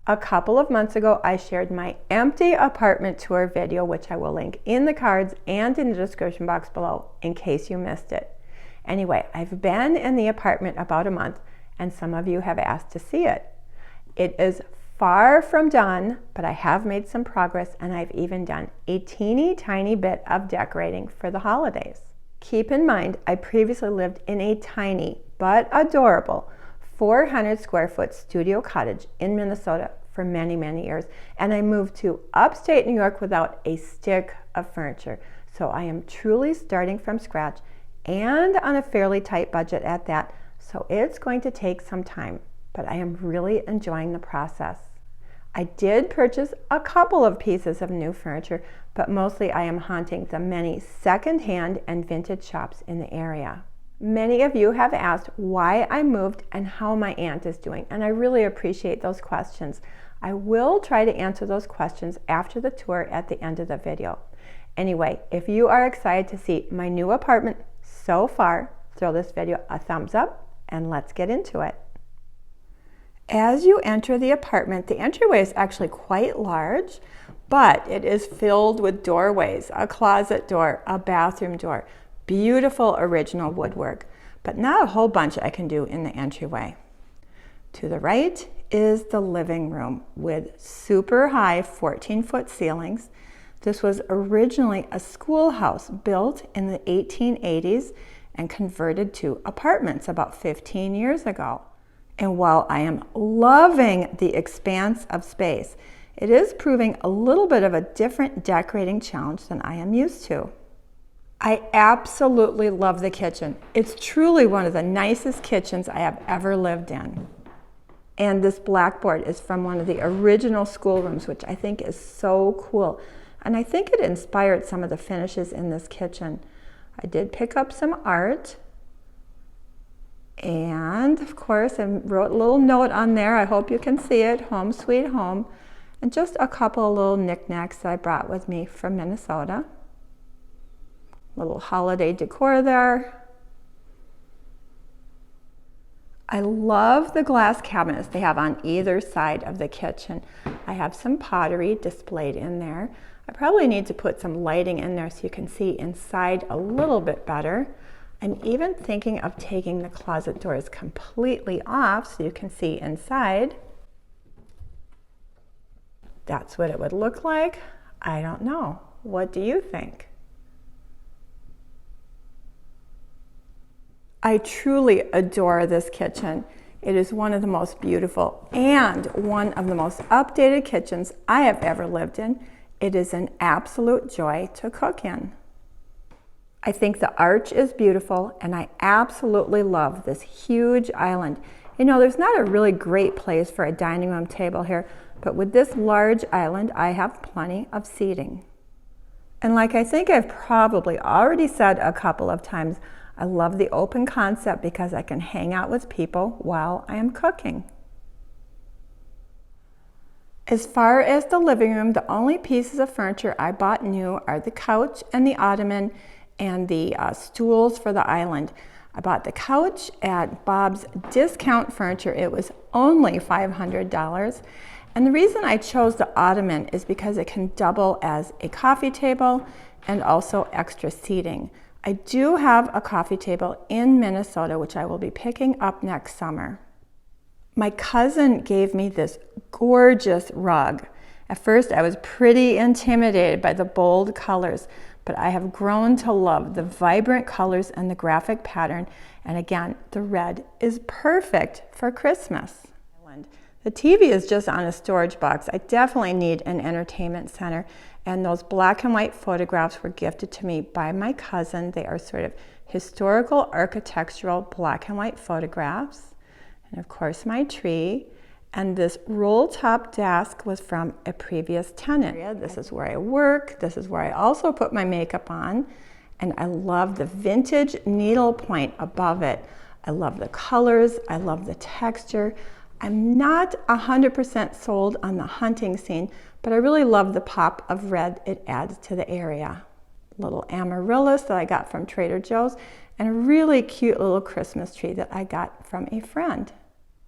A couple of months ago, I shared my empty apartment tour video, which I will link in the cards and in the description box below in case you missed it. Anyway, I've been in the apartment about a month, and some of you have asked to see it. It is far from done, but I have made some progress, and I've even done a teeny tiny bit of decorating for the holidays. Keep in mind, I previously lived in a tiny but adorable 400 square foot studio cottage in Minnesota for many, many years. And I moved to upstate New York without a stick of furniture. So I am truly starting from scratch and on a fairly tight budget at that. So it's going to take some time, but I am really enjoying the process. I did purchase a couple of pieces of new furniture, but mostly I am haunting the many secondhand and vintage shops in the area. Many of you have asked why I moved and how my aunt is doing, and I really appreciate those questions. I will try to answer those questions after the tour at the end of the video. Anyway, if you are excited to see my new apartment so far, throw this video a thumbs up and let's get into it. As you enter the apartment, the entryway is actually quite large, but it is filled with doorways, a closet door, a bathroom door, beautiful original woodwork, but not a whole bunch I can do in the entryway. To the right is the living room with super high 14-foot ceilings. This was originally a schoolhouse built in the 1880s and converted to apartments about 15 years ago. And while I am loving the expanse of space, it is proving a little bit of a different decorating challenge than I am used to. I absolutely love the kitchen. It's truly one of the nicest kitchens I have ever lived in. And this blackboard is from one of the original schoolrooms, which I think is so cool. And I think it inspired some of the finishes in this kitchen. I did pick up some art. And of course, I wrote a little note on there. I hope you can see it, home sweet home. And just a couple of little knickknacks that I brought with me from Minnesota. Little holiday decor there. I love the glass cabinets they have on either side of the kitchen. I have some pottery displayed in there. I probably need to put some lighting in there so you can see inside a little bit better. I'm even thinking of taking the closet doors completely off so you can see inside. That's what it would look like. I don't know. What do you think? I truly adore this kitchen. It is one of the most beautiful and one of the most updated kitchens I have ever lived in. It is an absolute joy to cook in. I think the arch is beautiful, and I absolutely love this huge island. You know, there's not a really great place for a dining room table here, but with this large island, I have plenty of seating. And like I think I've probably already said a couple of times, I love the open concept because I can hang out with people while I am cooking. As far as the living room, the only pieces of furniture I bought new are the couch and the ottoman and the stools for the island. I bought the couch at Bob's Discount Furniture. It was only $500. And the reason I chose the ottoman is because it can double as a coffee table and also extra seating. I do have a coffee table in Minnesota, which I will be picking up next summer. My cousin gave me this gorgeous rug. At first, I was pretty intimidated by the bold colors, but I have grown to love the vibrant colors and the graphic pattern. And again, the red is perfect for Christmas. The TV is just on a storage box. I definitely need an entertainment center. And those black and white photographs were gifted to me by my cousin. They are sort of historical, architectural black and white photographs. And of course, my tree. And this roll-top desk was from a previous tenant. This is where I work. This is where I also put my makeup on. And I love the vintage needlepoint above it. I love the colors. I love the texture. I'm not 100% sold on the hunting scene, but I really love the pop of red it adds to the area. Little amaryllis that I got from Trader Joe's, and a really cute little Christmas tree that I got from a friend.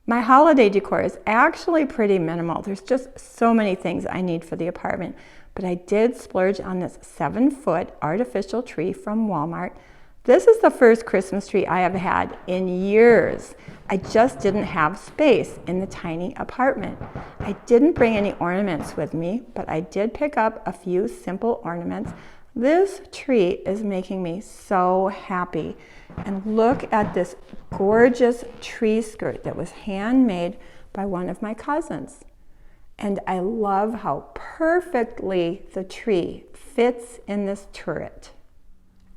My holiday decor is actually pretty minimal. There's just so many things I need for the apartment, but I did splurge on this 7-foot artificial tree from Walmart. This is the first Christmas tree I have had in years. I just didn't have space in the tiny apartment. I didn't bring any ornaments with me, but I did pick up a few simple ornaments. This tree is making me so happy. And look at this gorgeous tree skirt that was handmade by one of my cousins. And I love how perfectly the tree fits in this turret.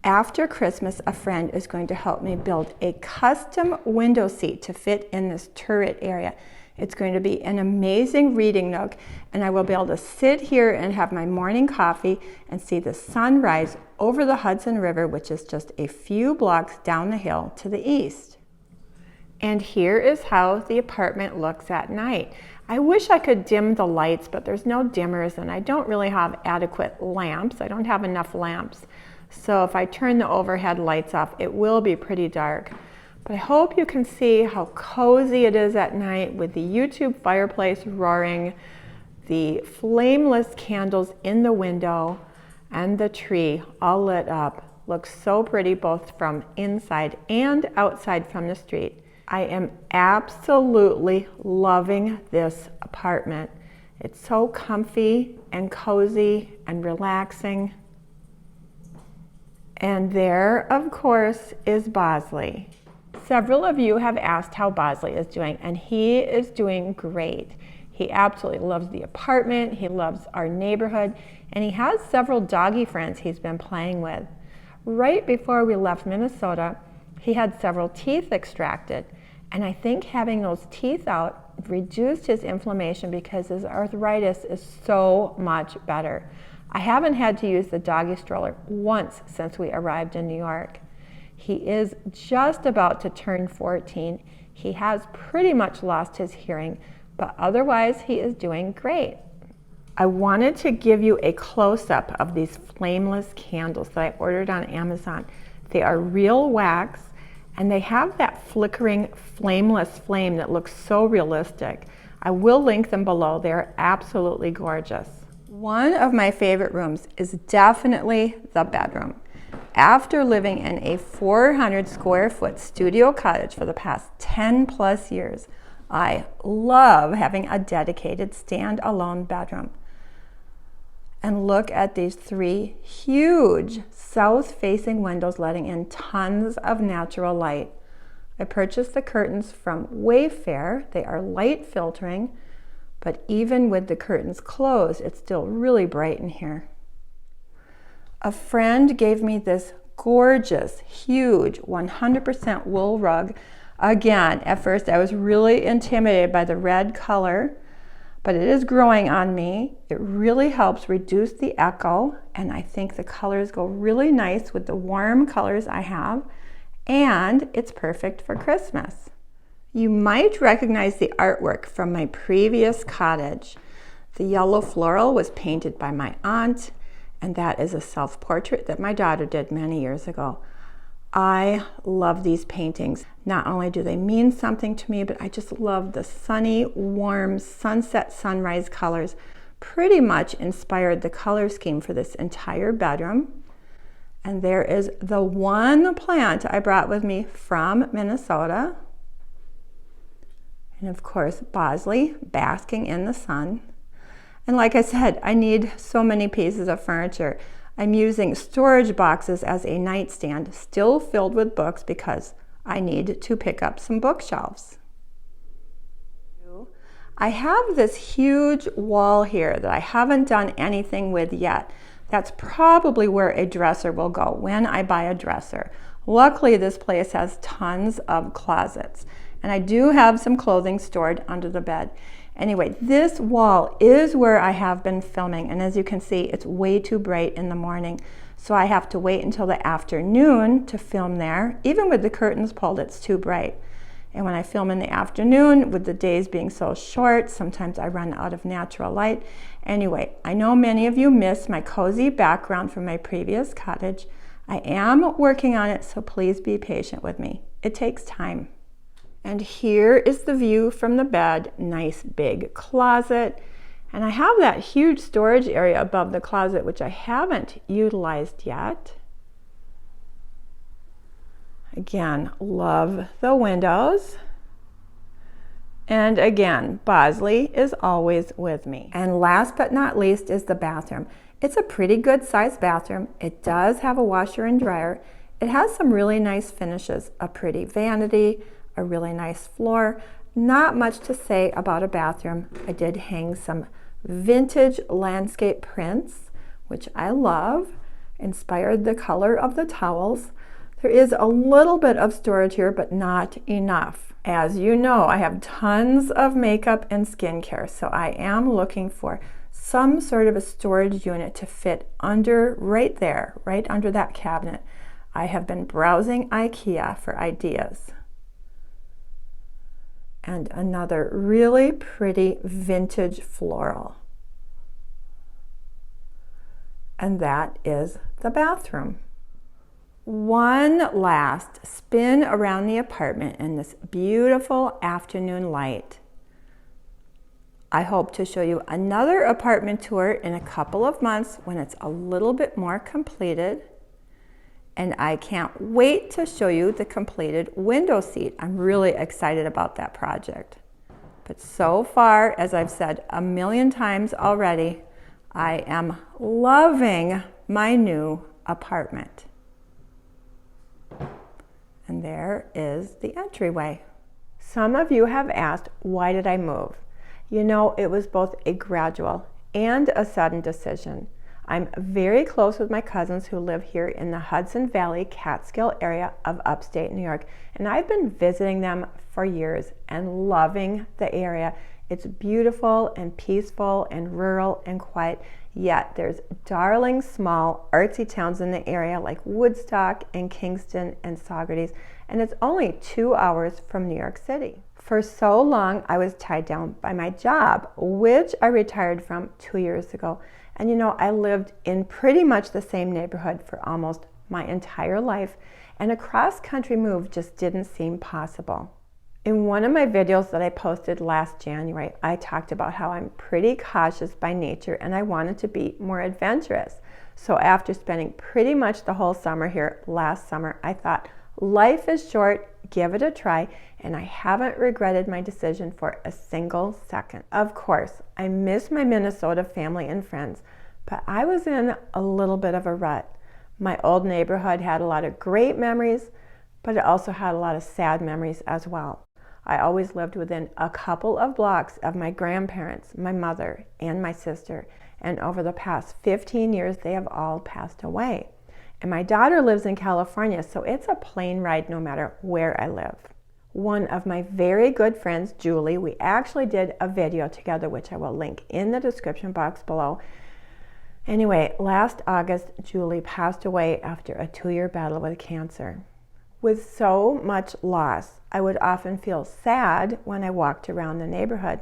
After Christmas, a friend is going to help me build a custom window seat to fit in this turret area. It's going to be an amazing reading nook, and I will be able to sit here and have my morning coffee and see the sunrise over the Hudson River, which is just a few blocks down the hill to the east. And here is how the apartment looks at night. I wish I could dim the lights, but there's no dimmers, and I don't really have adequate lamps. I don't have enough lamps. So if I turn the overhead lights off, it will be pretty dark. But I hope you can see how cozy it is at night with the YouTube fireplace roaring, the flameless candles in the window, and the tree all lit up. Looks so pretty both from inside and outside from the street. I am absolutely loving this apartment. It's so comfy and cozy and relaxing. And there, of course, is Bozlee. Several of you have asked how Bozlee is doing, and he is doing great. He absolutely loves the apartment, he loves our neighborhood, and he has several doggy friends he's been playing with. Right before we left Minnesota, he had several teeth extracted, and I think having those teeth out reduced his inflammation because his arthritis is so much better. I haven't had to use the doggy stroller once since we arrived in New York. He is just about to turn 14. He has pretty much lost his hearing, but otherwise he is doing great. I wanted to give you a close-up of these flameless candles that I ordered on Amazon. They are real wax, and they have that flickering flameless flame that looks so realistic. I will link them below. They're absolutely gorgeous. One of my favorite rooms is definitely the bedroom. After living in a 400 square foot studio cottage for the past 10 plus years, I love having a dedicated stand-alone bedroom. And look at these 3 huge south-facing windows letting in tons of natural light. I purchased the curtains from Wayfair. They are light filtering, but even with the curtains closed, it's still really bright in here. A friend gave me this gorgeous, huge, 100% wool rug. Again, at first I was really intimidated by the red color, but it is growing on me. It really helps reduce the echo, and I think the colors go really nice with the warm colors I have, and it's perfect for Christmas. You might recognize the artwork from my previous cottage. The yellow floral was painted by my aunt, and that is a self-portrait that my daughter did many years ago. I love these paintings. Not only do they mean something to me, but I just love the sunny, warm, sunset, sunrise colors. Pretty much inspired the color scheme for this entire bedroom. And there is the one plant I brought with me from Minnesota. And of course, Bozlee, basking in the sun. And like I said, I need so many pieces of furniture. I'm using storage boxes as a nightstand, still filled with books because I need to pick up some bookshelves. I have this huge wall here that I haven't done anything with yet. That's probably where a dresser will go when I buy a dresser. Luckily, this place has tons of closets, and I do have some clothing stored under the bed. Anyway, this wall is where I have been filming, and as you can see, it's way too bright in the morning, so I have to wait until the afternoon to film there. Even with the curtains pulled, it's too bright. And when I film in the afternoon, with the days being so short, sometimes I run out of natural light. Anyway, I know many of you miss my cozy background from my previous cottage. I am working on it, so please be patient with me. It takes time. And here is the view from the bed, nice big closet. And I have that huge storage area above the closet, which I haven't utilized yet. Again, love the windows. And again, Bozlee is always with me. And last but not least is the bathroom. It's a pretty good sized bathroom. It does have a washer and dryer. It has some really nice finishes, a pretty vanity, a really nice floor. Not much to say about a bathroom. I did hang some vintage landscape prints, which I love, inspired the color of the towels. There is a little bit of storage here, but not enough. As you know, I have tons of makeup and skincare, so I am looking for some sort of a storage unit to fit under right there, right under that cabinet. I have been browsing IKEA for ideas. And another really pretty vintage floral. And that is the bathroom. One last spin around the apartment in this beautiful afternoon light. I hope to show you another apartment tour in a couple of months when it's a little bit more completed. And I can't wait to show you the completed window seat. I'm really excited about that project. But so far, as I've said a million times already, I am loving my new apartment. And there is the entryway. Some of you have asked, why did I move? You know, it was both a gradual and a sudden decision. I'm very close with my cousins who live here in the Hudson Valley Catskill area of upstate New York, and I've been visiting them for years and loving the area. It's beautiful and peaceful and rural and quiet, yet there's darling small artsy towns in the area like Woodstock and Kingston and Saugerties, and it's only 2 hours from New York City. For so long, I was tied down by my job, which I retired from 2 years ago. And you know, I lived in pretty much the same neighborhood for almost my entire life, and a cross-country move just didn't seem possible. In one of my videos that I posted last January, I talked about how I'm pretty cautious by nature and I wanted to be more adventurous. So after spending pretty much the whole summer here last summer, I thought, life is short, give it a try, and I haven't regretted my decision for a single second. Of course, I miss my Minnesota family and friends, but I was in a little bit of a rut. My old neighborhood had a lot of great memories, but it also had a lot of sad memories as well. I always lived within a couple of blocks of my grandparents, my mother, and my sister, and over the past 15 years, they have all passed away. And my daughter lives in California, so it's a plane ride no matter where I live. One of my very good friends, Julie, we actually did a video together, which I will link in the description box below. Anyway, last August, Julie passed away after a 2-year battle with cancer. With so much loss, I would often feel sad when I walked around the neighborhood.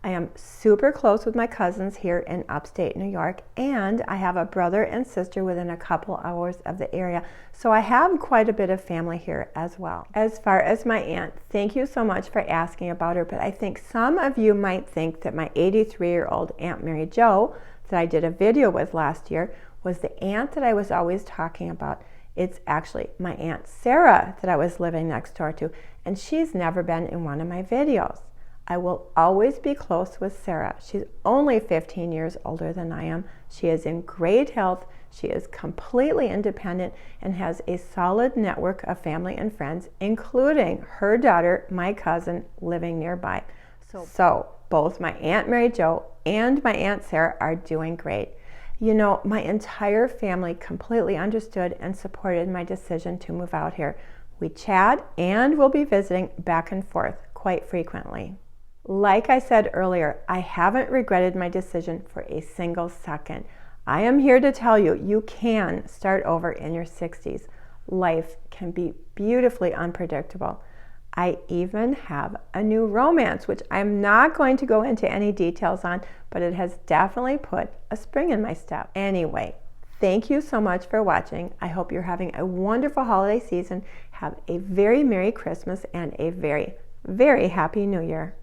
I am super close with my cousins here in upstate New York, and I have a brother and sister within a couple hours of the area, so I have quite a bit of family here as well. As far as my aunt, thank you so much for asking about her, but I think some of you might think that my 83-year-old Aunt Mary Jo that I did a video with last year was the aunt that I was always talking about. It's actually my Aunt Sarah that I was living next door to, and she's never been in one of my videos. I will always be close with Sarah. She's only 15 years older than I am. She is in great health. She is completely independent and has a solid network of family and friends, including her daughter, my cousin, living nearby. So both my Aunt Mary Jo and my Aunt Sarah are doing great. You know, my entire family completely understood and supported my decision to move out here. We chat and will be visiting back and forth quite frequently. Like I said earlier, I haven't regretted my decision for a single second. I am here to tell you, you can start over in your 60s. Life can be beautifully unpredictable. I even have a new romance, which I'm not going to go into any details on, but it has definitely put a spring in my step. Anyway, thank you so much for watching. I hope you're having a wonderful holiday season. Have a very Merry Christmas and a very very Happy New Year.